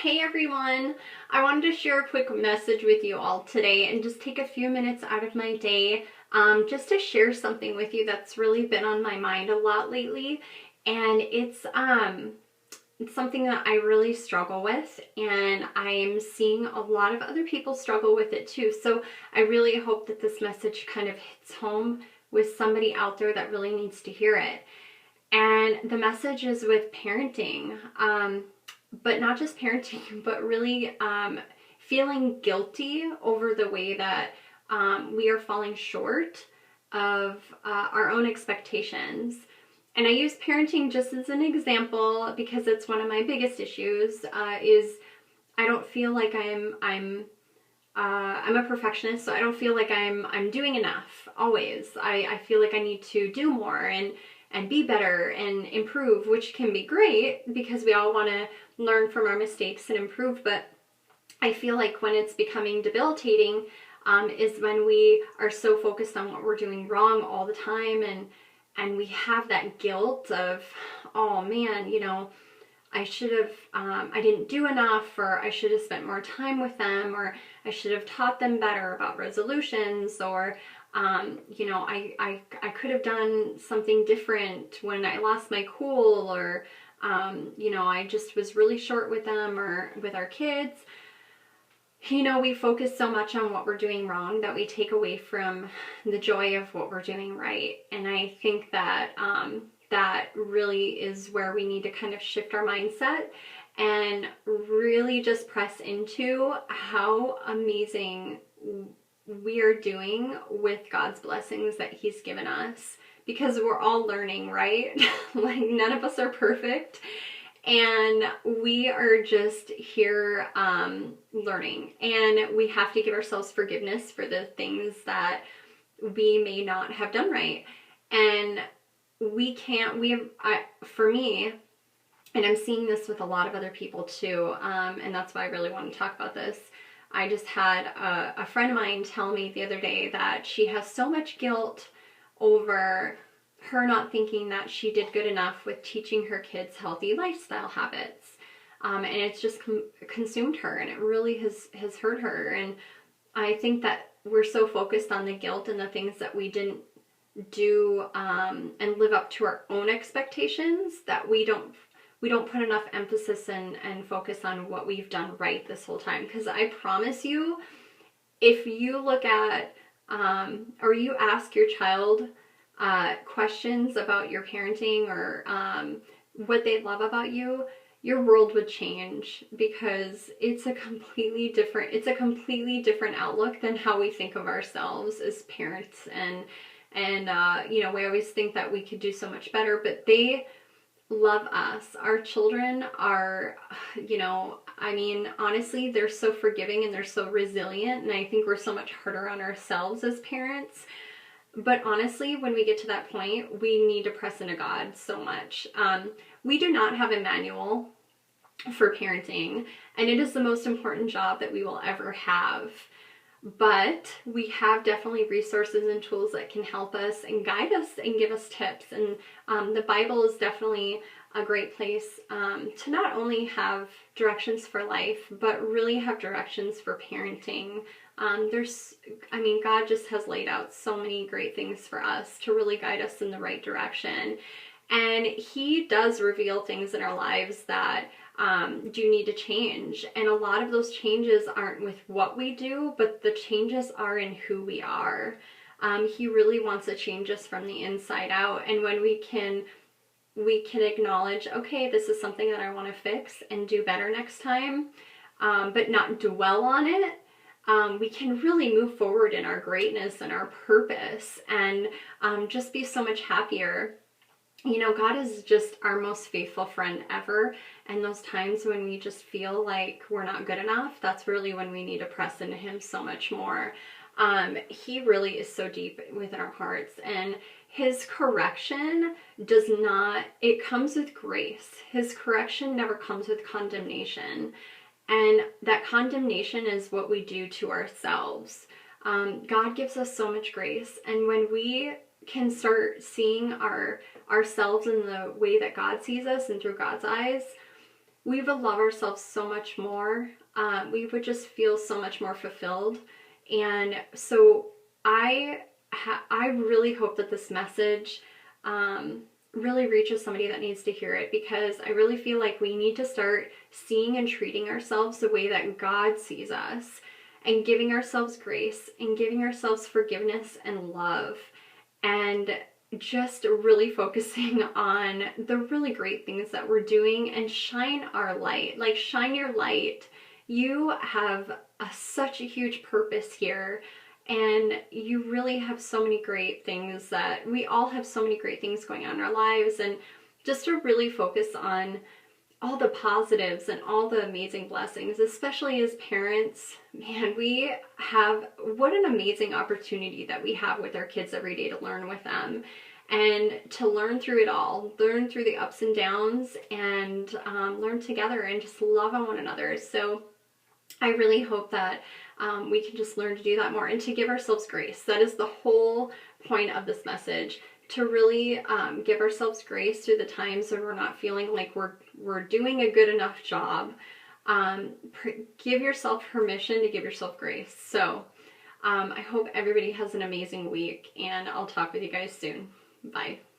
Hey everyone, I wanted to share a quick message with you all today and just take a few minutes out of my day just to share something with you that's really been on my mind a lot lately. And it's something that I really struggle with, and I'm seeing a lot of other people struggle with it too. So I really hope that this message kind of hits home with somebody out there that really needs to hear it. And the message is with parenting. But not just parenting, but really feeling guilty over the way that we are falling short of our own expectations. And I use parenting just as an example because it's one of my biggest issues. Is I don't feel like I'm a perfectionist, so I don't feel like I'm doing enough always. I feel like I need to do more and be better and improve, which can be great because we all want to learn from our mistakes and improve. But I feel like when it's becoming debilitating is when we are so focused on what we're doing wrong all the time, and we have that guilt of, oh man, you know, I should have, I didn't do enough, or I should have spent more time with them, or I should have taught them better about resolutions, or you know, I could have done something different when I lost my cool, or you know, I just was really short with them or with our kids. You know, we focus so much on what we're doing wrong that we take away from the joy of what we're doing right. And I think that that really is where we need to kind of shift our mindset and really just press into how amazing we are doing with God's blessings that He's given us, because we're all learning, right? Like, none of us are perfect, and we are just here learning, and we have to give ourselves forgiveness for the things that we may not have done right. And for me, and I'm seeing this with a lot of other people too, and that's why I really want to talk about this. I just had a friend of mine tell me the other day that she has so much guilt over her not thinking that she did good enough with teaching her kids healthy lifestyle habits. And it's just consumed her, and it really has hurt her. And I think that we're so focused on the guilt and the things that we didn't do and live up to our own expectations that we don't put enough emphasis and focus on what we've done right this whole time. Because I promise you, if you look at or you ask your child questions about your parenting or what they love about you, your world would change, because it's a completely different outlook than how we think of ourselves as parents. And you know, we always think that we could do so much better, but they love us. Our children are, you know, I mean, honestly, they're so forgiving and they're so resilient, and I think we're so much harder on ourselves as parents. But honestly, when we get to that point, we need to press into God so much. We do not have a manual for parenting, and it is the most important job that we will ever have. But we have definitely resources and tools that can help us and guide us and give us tips. And the Bible is definitely a great place to not only have directions for life, but really have directions for parenting. God just has laid out so many great things for us to really guide us in the right direction. And He does reveal things in our lives that do need to change. And a lot of those changes aren't with what we do, but the changes are in who we are. He really wants to change us from the inside out. And when we can acknowledge, okay, this is something that I want to fix and do better next time, but not dwell on it, we can really move forward in our greatness and our purpose, and just be so much happier. You know, God is just our most faithful friend ever. And those times when we just feel like we're not good enough, that's really when we need to press into Him so much more. He really is so deep within our hearts, and His correction it comes with grace. His correction never comes with condemnation. And that condemnation is what we do to ourselves. God gives us so much grace. And when we can start seeing ourselves in the way that God sees us and through God's eyes, we would love ourselves so much more. We would just feel so much more fulfilled. And so I really hope that this message really reaches somebody that needs to hear it, because I really feel like we need to start seeing and treating ourselves the way that God sees us, and giving ourselves grace and giving ourselves forgiveness and love, and just really focusing on the really great things that we're doing, and shine our light. Like, shine your light. You have such a huge purpose here, and you really have so many great things, that we all have so many great things going on in our lives, and just to really focus on all the positives and all the amazing blessings, especially as parents. Man, we have, what an amazing opportunity that we have with our kids every day to learn with them, and to learn through it all, learn through the ups and downs, and learn together and just love on one another. So I really hope that we can just learn to do that more, and to give ourselves grace. That is the whole point of this message, to really give ourselves grace through the times when we're not feeling like we're doing a good enough job. Give yourself permission to give yourself grace. So I hope everybody has an amazing week, and I'll talk with you guys soon. Bye.